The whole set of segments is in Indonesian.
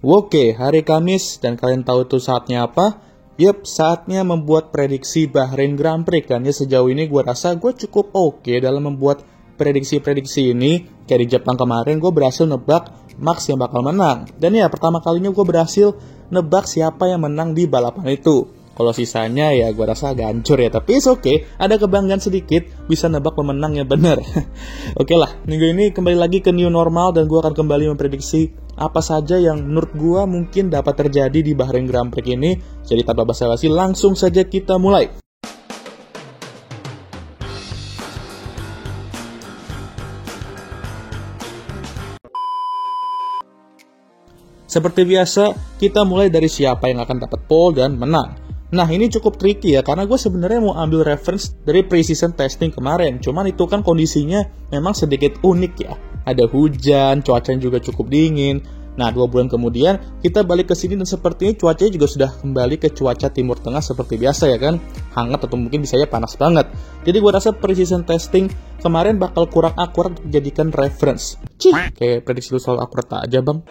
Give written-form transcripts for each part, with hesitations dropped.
Oke, hari Kamis dan kalian tahu itu saatnya apa? Yup, saatnya membuat prediksi Bahrain Grand Prix. Dan ya sejauh ini gue rasa gue cukup oke dalam membuat prediksi-prediksi ini. Kayak di Jepang kemarin gue berhasil nebak Max yang bakal menang. Dan ya pertama kalinya gue berhasil nebak siapa yang menang di balapan itu. Kalau sisanya ya gue rasa agak hancur ya. Tapi it's okay, ada kebanggaan sedikit bisa nebak pemenang yang bener. Oke lah, minggu ini kembali lagi ke new normal. Dan gue akan kembali memprediksi apa saja yang menurut gue mungkin dapat terjadi di Bahrain Grand Prix ini. Jadi tanpa basa-basi langsung saja kita mulai. Seperti biasa, kita mulai dari siapa yang akan dapat pole dan menang. Nah, ini cukup tricky ya, karena gue sebenarnya mau ambil reference dari pre-season testing kemarin. Cuman itu kan kondisinya memang sedikit unik ya. Ada hujan, cuacanya juga cukup dingin. Nah, 2 bulan kemudian, kita balik ke sini dan sepertinya cuacanya juga sudah kembali ke cuaca Timur Tengah seperti biasa ya kan. Hangat atau mungkin bisa ya panas banget. Jadi gue rasa pre-season testing kemarin bakal kurang akurat untuk dijadikan reference. Kayak prediksi lu selalu akurat aja bang.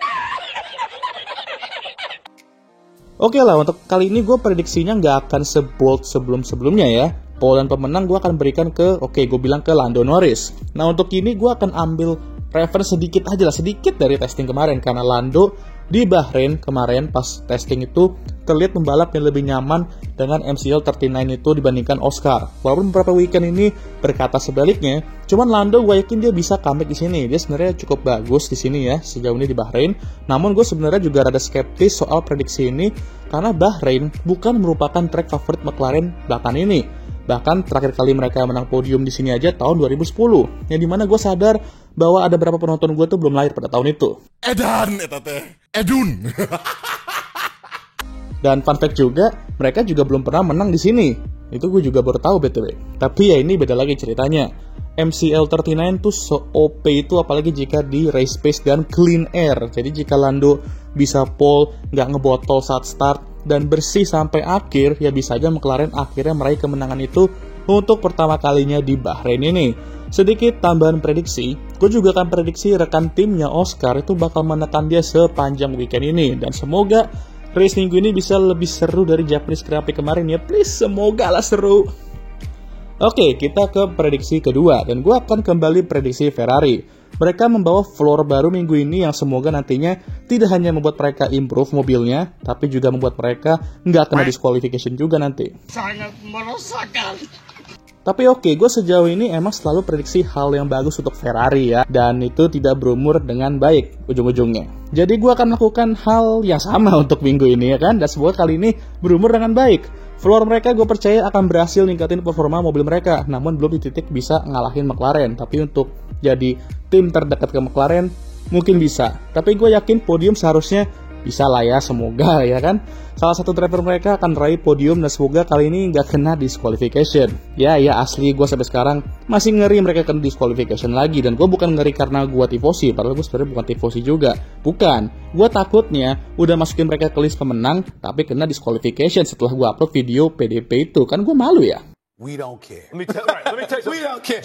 Oke lah, untuk kali ini gue prediksinya nggak akan sebold sebelum-sebelumnya ya. Pole dan pemenang gue akan berikan ke, gue bilang ke Lando Norris. Nah untuk ini gue akan ambil reference sedikit dari testing kemarin. Karena Lando di Bahrain kemarin pas testing itu terlihat pembalap yang lebih nyaman dengan MCL39 itu dibandingkan Oscar. Walaupun beberapa weekend ini berkata sebaliknya, cuman Lando gue yakin dia bisa comeback di sini. Dia sebenarnya cukup bagus di sini ya sejauh ini di Bahrain. Namun gue sebenarnya juga rada skeptis soal prediksi ini karena Bahrain bukan merupakan track favorit McLaren bahkan ini. Bahkan terakhir kali mereka menang podium di sini aja tahun 2010. Yang dimana gue sadar bahwa ada beberapa penonton gue tuh belum lahir pada tahun itu. Edun. Dan fun fact juga, mereka juga belum pernah menang di sini. Itu gue juga baru tahu BTW. Tapi ya ini beda lagi ceritanya. MCL39 tuh so-OP itu apalagi jika di race pace dan clean air. Jadi jika Lando bisa pole, nggak ngebotol saat start, dan bersih sampai akhir, ya bisa aja McLaren akhirnya meraih kemenangan itu untuk pertama kalinya di Bahrain ini. Sedikit tambahan prediksi, gue juga akan prediksi rekan timnya Oscar itu bakal menekan dia sepanjang weekend ini. Dan semoga race minggu ini bisa lebih seru dari Japanese Grand Prix kemarin ya, please, semoga lah seru. Oke, kita ke prediksi kedua, dan gue akan kembali prediksi Ferrari. Mereka membawa floor baru minggu ini yang semoga nantinya tidak hanya membuat mereka improve mobilnya, tapi juga membuat mereka nggak kena disqualification juga nanti. Sangat merosakan. Tapi gue sejauh ini emang selalu prediksi hal yang bagus untuk Ferrari ya, dan itu tidak berumur dengan baik ujung-ujungnya. Jadi gue akan melakukan hal yang sama untuk minggu ini ya kan, dan semoga kali ini berumur dengan baik. Floor mereka gue percaya akan berhasil ningkatin performa mobil mereka, namun belum di titik bisa ngalahin McLaren. Tapi untuk jadi tim terdekat ke McLaren mungkin bisa. Tapi gue yakin podium seharusnya bisa lah ya, semoga ya kan. Salah satu driver mereka akan raih podium dan semoga kali ini nggak kena disqualification. Ya asli gue sampai sekarang masih ngeri mereka kena disqualification lagi. Dan gue bukan ngeri karena gue tifosi, padahal gue sebenarnya bukan tifosi juga. Bukan, gue takutnya udah masukin mereka ke list pemenang tapi kena disqualification setelah gue upload video PDP itu. Kan gue malu ya. We don't care. Let me tell you, we don't care.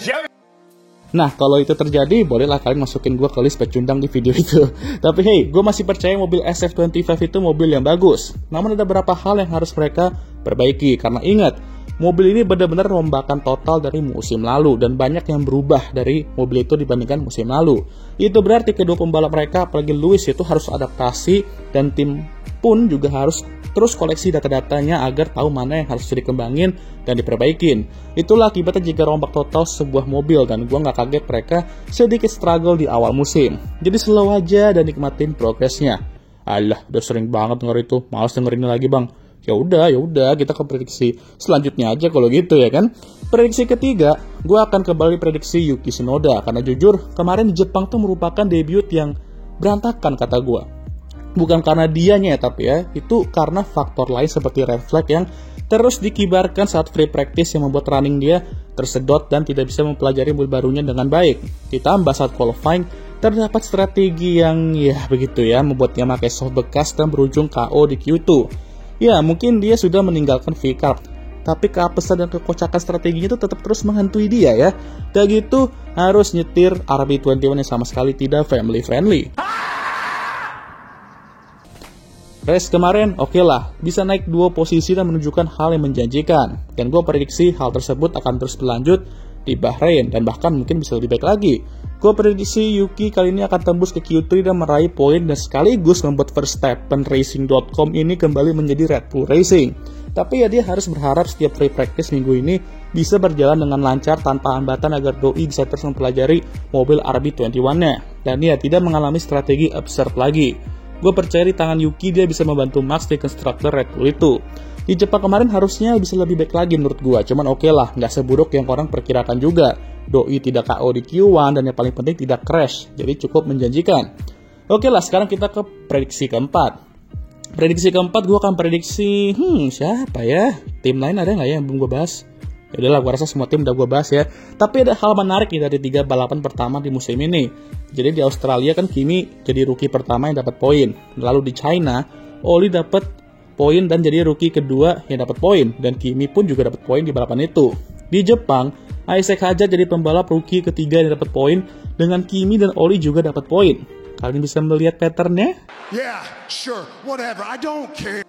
Nah, kalau itu terjadi, bolehlah kalian masukin gue ke list pecundang di video itu. Tapi hey, gue masih percaya mobil SF25 itu mobil yang bagus. Namun ada beberapa hal yang harus mereka perbaiki. Karena ingat, mobil ini benar-benar rombakan total dari musim lalu. Dan banyak yang berubah dari mobil itu dibandingkan musim lalu. Itu berarti kedua pembalap mereka, apalagi Lewis itu harus adaptasi. Dan tim pun juga harus terus koleksi data-datanya agar tahu mana yang harus dikembangin dan diperbaikin. Itulah akibatnya jika rombak total sebuah mobil, dan gue gak kaget mereka sedikit struggle di awal musim. Jadi slow aja dan nikmatin progresnya. Alah, udah sering banget denger itu, males dengerin lagi bang. Ya udah, kita ke prediksi selanjutnya aja kalau gitu ya kan. Prediksi ketiga, gue akan kembali prediksi Yuki Tsunoda, karena jujur kemarin di Jepang tuh merupakan debut yang berantakan kata gue. Bukan karena dianya tapi ya, itu karena faktor lain seperti red flag yang terus dikibarkan saat free practice yang membuat running dia tersedot dan tidak bisa mempelajari mobil barunya dengan baik. Ditambah saat qualifying terdapat strategi yang ya begitu ya, membuatnya pakai soft bekas dan berujung KO di Q2. Ya mungkin dia sudah meninggalkan V-Carb, tapi keapesan dan kekocakan strateginya itu tetap terus menghantui dia ya. Dan gitu harus nyetir RB21 yang sama sekali tidak family friendly. Race kemarin oke lah, bisa naik 2 posisi dan menunjukkan hal yang menjanjikan. Dan gue prediksi hal tersebut akan terus berlanjut di Bahrain dan bahkan mungkin bisa lebih baik lagi. Gue prediksi Yuki kali ini akan tembus ke Q3 dan meraih poin dan sekaligus membuat Verstappen Racing.com ini kembali menjadi Red Bull Racing. Tapi ya dia harus berharap setiap free practice minggu ini bisa berjalan dengan lancar tanpa hambatan agar doi bisa terus mempelajari mobil RB21-nya. Dan ya tidak mengalami strategi absurd lagi. Gue percaya di tangan Yuki dia bisa membantu Max di konstruktor Red Bull itu. Di Jepang kemarin harusnya bisa lebih baik lagi menurut gue, cuman oke lah, nggak seburuk yang orang perkirakan juga. Doi tidak KO di Q1 dan yang paling penting tidak crash, jadi cukup menjanjikan. Oke lah, sekarang kita ke prediksi keempat. Prediksi keempat gue akan prediksi, siapa ya? Tim lain ada nggak ya yang belum gue bahas? Ya udahlah, gue rasa semua tim udah gue bahas ya. Tapi ada hal menarik nih dari 3 balapan pertama di musim ini. Jadi di Australia kan Kimi jadi rookie pertama yang dapat poin. Lalu di China, Oli dapat poin dan jadi rookie kedua yang dapat poin. Dan Kimi pun juga dapat poin di balapan itu. Di Jepang, Isaac Hadjar jadi pembalap rookie ketiga yang dapat poin. Dengan Kimi dan Oli juga dapat poin. Kalian bisa melihat patternnya? Yeah, sure, whatever, I don't care.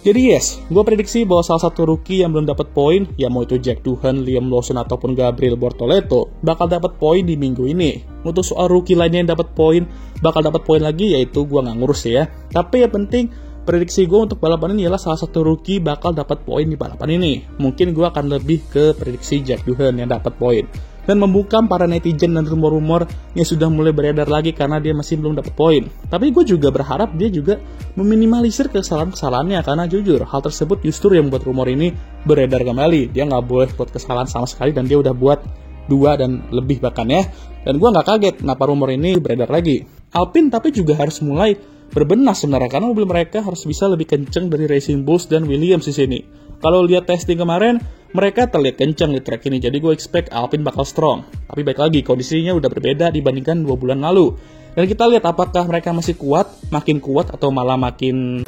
Jadi yes, gue prediksi bahwa salah satu rookie yang belum dapat poin, ya mau itu Jack Doohan, Liam Lawson ataupun Gabriel Bortoleto, bakal dapat poin di minggu ini. Untuk soal rookie lainnya yang dapat poin, bakal dapat poin lagi, yaitu gue nggak ngurus ya. Tapi yang penting, prediksi gue untuk balapan ini ialah salah satu rookie bakal dapat poin di balapan ini. Mungkin gue akan lebih ke prediksi Jack Doohan yang dapat poin. Dan membungkam para netizen dan rumor-rumor yang sudah mulai beredar lagi karena dia masih belum dapat poin. Tapi gue juga berharap dia juga meminimalisir kesalahan-kesalahannya, karena jujur hal tersebut justru yang membuat rumor ini beredar kembali. Dia nggak boleh buat kesalahan sama sekali dan dia udah buat 2 dan lebih bahkan ya. Dan gue nggak kaget kenapa rumor ini beredar lagi. Alpine tapi juga harus mulai berbenah sebenarnya, karena mobil mereka harus bisa lebih kenceng dari Racing Bulls dan Williams di sini. Kalau lihat testing kemarin, mereka terlihat kencang di track ini, jadi gue expect Alpine bakal strong. Tapi baik lagi, kondisinya udah berbeda dibandingkan 2 bulan lalu. Dan kita lihat apakah mereka masih kuat, makin kuat, atau malah makin...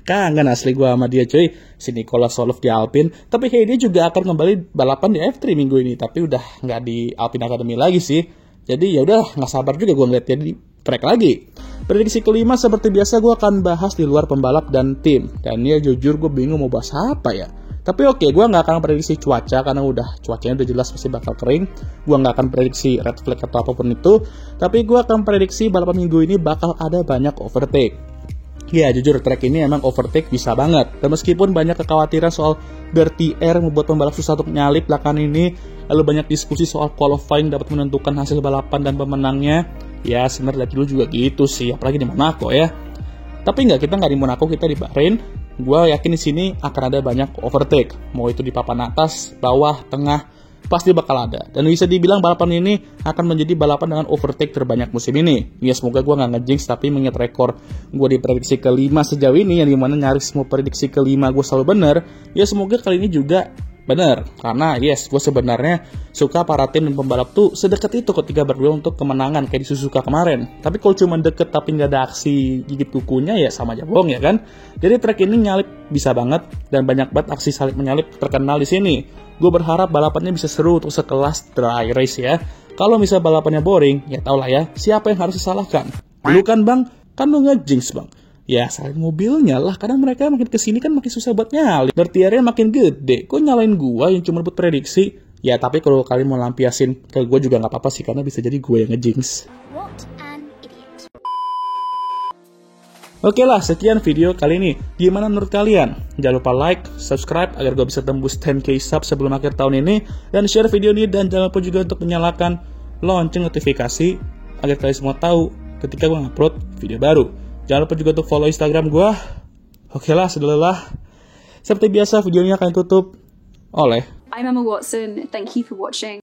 Kangen asli gue sama dia cuy, si Nicolas Solov di Alpine. Tapi hey, dia juga akan kembali balapan di F3 minggu ini, tapi udah nggak di Alpine Academy lagi sih. Jadi ya udah, nggak sabar juga gue ngeliat dia di track lagi. Prediksi kelima seperti biasa gue akan bahas di luar pembalap dan tim. Dan ya jujur gue bingung mau bahas apa ya. Tapi oke, gue nggak akan prediksi cuaca karena cuacanya udah jelas pasti bakal kering. Gue nggak akan prediksi red flag atau apapun itu. Tapi gue akan prediksi balapan minggu ini bakal ada banyak overtake. Ya jujur track ini emang overtake bisa banget. Dan meskipun banyak kekhawatiran soal dirty air membuat pembalap susah untuk nyalip belakangan ini, lalu banyak diskusi soal qualifying dapat menentukan hasil balapan dan pemenangnya. Ya sebenarnya dulu juga gitu sih, apalagi di Monaco ya. Tapi kita nggak di Monaco, kita di Bahrain. Gue yakin di sini akan ada banyak overtake. Mau itu di papan atas, bawah, tengah, pasti bakal ada. Dan bisa dibilang balapan ini akan menjadi balapan dengan overtake terbanyak musim ini. Ya semoga gue nggak nge-jinx, tapi mengingat rekor gue di prediksi kelima sejauh ini, yang dimana nyaris semua prediksi kelima gue selalu bener. Ya semoga kali ini juga bener. Karena yes, gue sebenarnya suka para tim dan pembalap tuh sedekat itu ketika berduel untuk kemenangan kayak di Suzuka kemarin. Tapi kalau cuma deket tapi nggak ada aksi gigit kukunya, ya sama aja bohong ya kan. Jadi track ini nyalip bisa banget, dan banyak banget aksi salip menyalip terkenal di sini. Gue berharap balapannya bisa seru untuk sekelas dry race ya. Kalau misal balapannya boring, ya tau lah ya, siapa yang harus disalahkan? Lu kan bang, kan lu nge-jinx bang. Ya salahin mobilnya lah, karena mereka makin kesini kan makin susah buat nyalip. Bertiarnya makin gede, kok nyalain gua yang cuma buat prediksi? Ya tapi kalau kalian mau lampiasin ke gua juga gak apa-apa sih, karena bisa jadi gua yang nge-jinx. What an idiot. Oke lah, sekian video kali ini. Gimana menurut kalian? Jangan lupa like, subscribe agar gue bisa tembus 10k sub sebelum akhir tahun ini. Dan share video ini, dan jangan lupa juga untuk menyalakan lonceng notifikasi agar kalian semua tahu ketika gue upload video baru. Jangan lupa juga untuk follow Instagram gue. Oke lah, sudah lelah. Seperti biasa, video ini akan tutup oleh I'm Emma Watson. Thank you for watching.